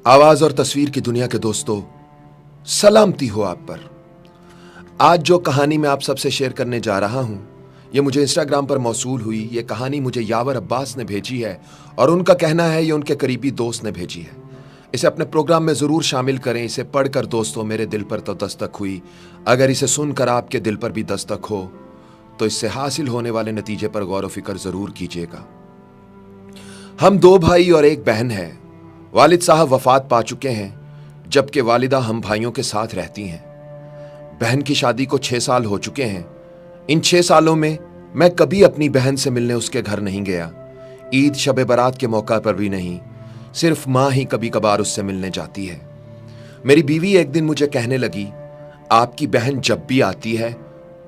आवाज और तस्वीर की दुनिया के दोस्तों, सलामती हो आप पर। आज जो कहानी मैं आप सबसे शेयर करने जा रहा हूं, ये मुझे इंस्टाग्राम पर मौसूल हुई। ये कहानी मुझे यावर अब्बास ने भेजी है और उनका कहना है ये उनके करीबी दोस्त ने भेजी है। इसे अपने प्रोग्राम में जरूर शामिल करें। इसे पढ़कर दोस्तों मेरे दिल पर तो दस्तक हुई। अगर इसे सुनकर आपके दिल पर भी दस्तक हो तो इससे हासिल होने वाले नतीजे पर गौर व फिक्र जरूर कीजिएगा। हम दो भाई और एक बहन है। वालिद साहब वफात पा चुके हैं, जबकि वालिदा हम भाइयों के साथ रहती हैं। बहन की शादी को 6 साल हो चुके हैं। इन 6 सालों में मैं कभी अपनी बहन से मिलने उसके घर नहीं गया। ईद शब बारात के मौका पर भी नहीं। सिर्फ माँ ही कभी कभार उससे मिलने जाती है। मेरी बीवी एक दिन मुझे कहने लगी, आपकी बहन जब भी आती है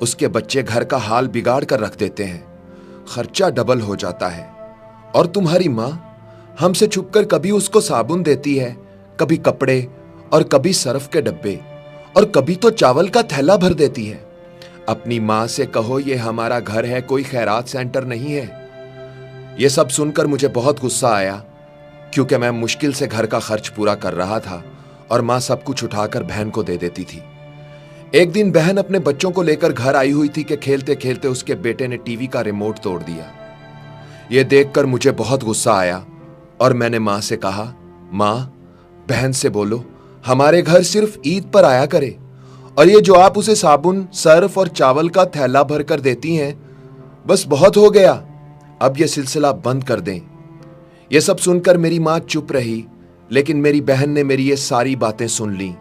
उसके बच्चे घर का हाल बिगाड़ कर रख देते हैं, खर्चा डबल हो जाता है। और तुम्हारी माँ हमसे छुपकर कभी उसको साबुन देती है, कभी कपड़े और कभी सर्फ के डब्बे और कभी तो चावल का थैला भर देती है। अपनी माँ से कहो ये हमारा घर है, कोई खैरात सेंटर नहीं है। ये सब सुनकर मुझे बहुत गुस्सा आया, क्योंकि मैं मुश्किल से घर का खर्च पूरा कर रहा था और माँ सब कुछ उठाकर बहन को दे देती थी। एक दिन बहन अपने बच्चों को लेकर घर आई हुई थी कि खेलते खेलते उसके बेटे ने टीवी का रिमोट तोड़ दिया। यह देखकर मुझे बहुत गुस्सा आया और मैंने माँ से कहा, माँ बहन से बोलो हमारे घर सिर्फ ईद पर आया करे, और ये जो आप उसे साबुन, सर्फ और चावल का थैला भर कर देती हैं, बस बहुत हो गया, अब यह सिलसिला बंद कर दें। यह सब सुनकर मेरी माँ चुप रही, लेकिन मेरी बहन ने मेरी ये सारी बातें सुन ली,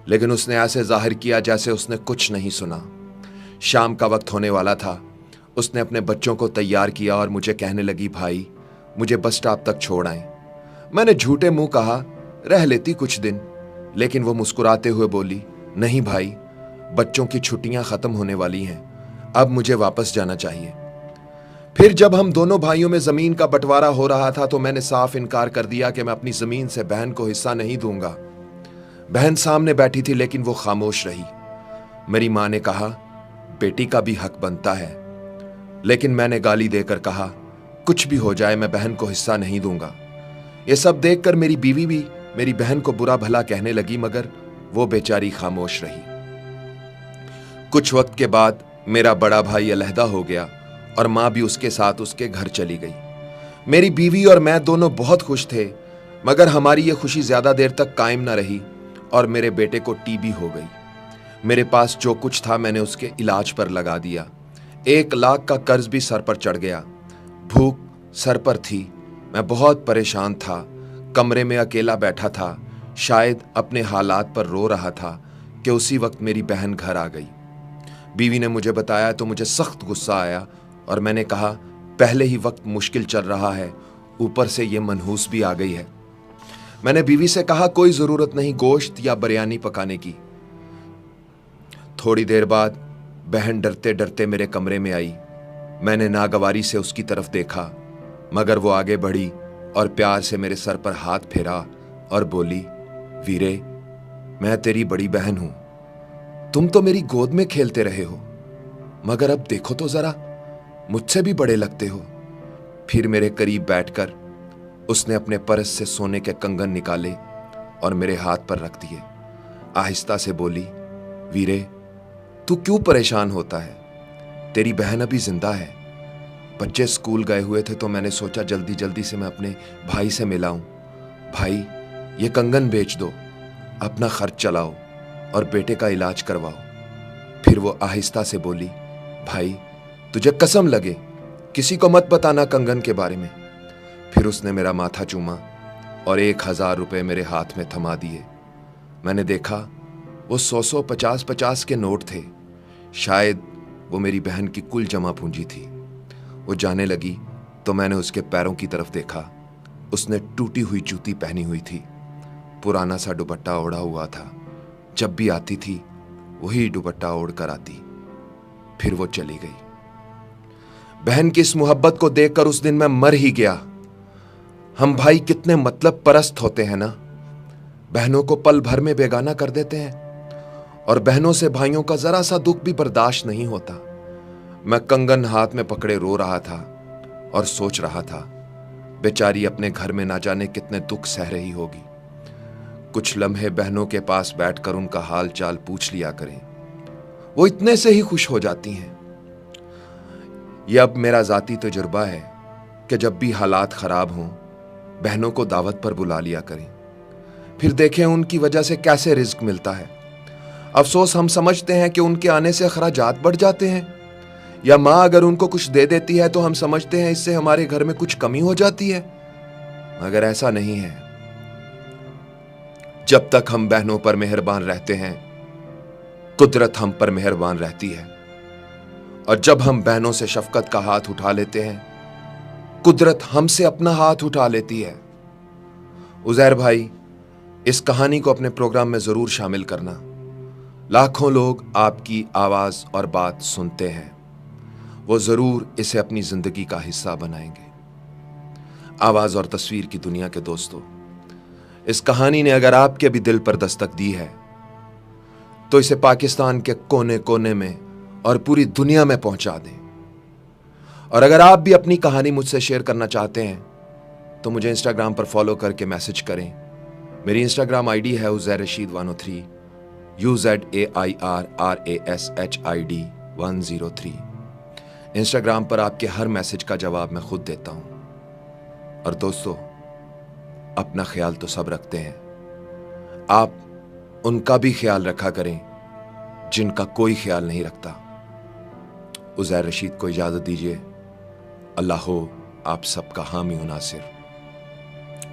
लेकिन उसने ऐसे जाहिर किया जैसे उसने कुछ नहीं सुना। शाम का वक्त होने वाला था। उसने अपने बच्चों को तैयार किया और मुझे कहने लगी, भाई मुझे बस स्टॉप तक छोड़ आए। मैंने झूठे मुंह कहा, रह लेती कुछ दिन, लेकिन वो मुस्कुराते हुए बोली, नहीं भाई, बच्चों की छुट्टियां खत्म होने वाली हैं, अब मुझे वापस जाना चाहिए। फिर जब हम दोनों भाइयों में जमीन का बंटवारा हो रहा था तो मैंने साफ इनकार कर दिया कि मैं अपनी जमीन से बहन को हिस्सा नहीं दूंगा। बहन सामने बैठी थी लेकिन वो खामोश रही। मेरी मां ने कहा, बेटी का भी हक बनता है, लेकिन मैंने गाली देकर कहा, कुछ भी हो जाए मैं बहन को हिस्सा नहीं दूंगा। ये सब देखकर मेरी बीवी भी मेरी बहन को बुरा भला कहने लगी, मगर वो बेचारी खामोश रही। कुछ वक्त के बाद मेरा बड़ा भाई अलहदा हो गया और मां भी उसके साथ उसके घर चली गई। मेरी बीवी और मैं दोनों बहुत खुश थे, मगर हमारी ये खुशी ज्यादा देर तक कायम न रही और मेरे बेटे को टीबी हो गई। मेरे पास जो कुछ था मैंने उसके इलाज पर लगा दिया। 1 लाख का कर्ज भी सर पर चढ़ गया। भूख सर पर थी। मैं बहुत परेशान था। कमरे में अकेला बैठा था, शायद अपने हालात पर रो रहा था कि उसी वक्त मेरी बहन घर आ गई। बीवी ने मुझे बताया तो मुझे सख्त गुस्सा आया और मैंने कहा, पहले ही वक्त मुश्किल चल रहा है, ऊपर से ये मनहूस भी आ गई है। मैंने बीवी से कहा, कोई जरूरत नहीं गोश्त या बिरयानी पकाने की। थोड़ी देर बाद बहन डरते डरते मेरे कमरे में आई। मैंने नागवारी से उसकी तरफ देखा, मगर वो आगे बढ़ी और प्यार से मेरे सर पर हाथ फेरा और बोली, वीरे मैं तेरी बड़ी बहन हूं, तुम तो मेरी गोद में खेलते रहे हो, मगर अब देखो तो जरा, मुझसे भी बड़े लगते हो। फिर मेरे करीब बैठकर उसने अपने पर्स से सोने के कंगन निकाले और मेरे हाथ पर रख दिए। आहिस्ता से बोली, वीरे तू क्यों परेशान होता है, तेरी बहन अभी जिंदा है। बच्चे स्कूल गए हुए थे तो मैंने सोचा जल्दी जल्दी से मैं अपने भाई से मिलाऊं। भाई ये कंगन बेच दो, अपना खर्च चलाओ और बेटे का इलाज करवाओ। फिर वो आहिस्ता से बोली, भाई तुझे कसम लगे किसी को मत बताना कंगन के बारे में। फिर उसने मेरा माथा चूमा और 1000 रुपये मेरे हाथ में थमा दिए। मैंने देखा वो 100 50 के नोट थे। शायद वो मेरी बहन की कुल जमा पूंजी थी। वो जाने लगी तो मैंने उसके पैरों की तरफ देखा। उसने टूटी हुई जूती पहनी हुई थी, पुराना सा दुपट्टा ओढ़ा हुआ था। जब भी आती थी वही दुपट्टा ओढ़ कर आती। फिर वो चली गई। बहन की इस मोहब्बत को देखकर उस दिन मैं मर ही गया। हम भाई कितने मतलब परस्त होते हैं ना, बहनों को पल भर में बेगाना कर देते हैं, और बहनों से भाइयों का जरा सा दुख भी बर्दाश्त नहीं होता। मैं कंगन हाथ में पकड़े रो रहा था और सोच रहा था, बेचारी अपने घर में ना जाने कितने दुख सह रही होगी। कुछ लम्हे बहनों के पास बैठकर उनका हाल चाल पूछ लिया करें, वो इतने से ही खुश हो जाती हैं। यह अब मेरा जाती तजुर्बा है कि जब भी हालात खराब हों बहनों को दावत पर बुला लिया करें, फिर देखें उनकी वजह से कैसे रिज्क मिलता है। अफसोस हम समझते हैं कि उनके आने से अखराजात बढ़ जाते हैं, या माँ अगर उनको कुछ दे देती है तो हम समझते हैं इससे हमारे घर में कुछ कमी हो जाती है, मगर ऐसा नहीं है। जब तक हम बहनों पर मेहरबान रहते हैं कुदरत हम पर मेहरबान रहती है, और जब हम बहनों से शफकत का हाथ उठा लेते हैं कुदरत हमसे अपना हाथ उठा लेती है। उजैर भाई, इस कहानी को अपने प्रोग्राम में जरूर शामिल करना। लाखों लोग आपकी आवाज और बात सुनते हैं, वो जरूर इसे अपनी जिंदगी का हिस्सा बनाएंगे। आवाज और तस्वीर की दुनिया के दोस्तों, इस कहानी ने अगर आपके भी दिल पर दस्तक दी है तो इसे पाकिस्तान के कोने कोने में और पूरी दुनिया में पहुंचा दें। और अगर आप भी अपनी कहानी मुझसे शेयर करना चाहते हैं तो मुझे इंस्टाग्राम पर फॉलो करके मैसेज करें। मेरी इंस्टाग्राम आईडी है उज़ैर रशीद 103, UZAIRRASHID 103। इंस्टाग्राम पर आपके हर मैसेज का जवाब मैं खुद देता हूं। और दोस्तों, अपना ख्याल तो सब रखते हैं, आप उनका भी ख्याल रखा करें जिनका कोई ख्याल नहीं रखता। उज़ैर रशीद को इजाजत दीजिए। अल्लाह हो आप सबका हामी व नासिर।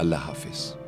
अल्लाह हाफिज।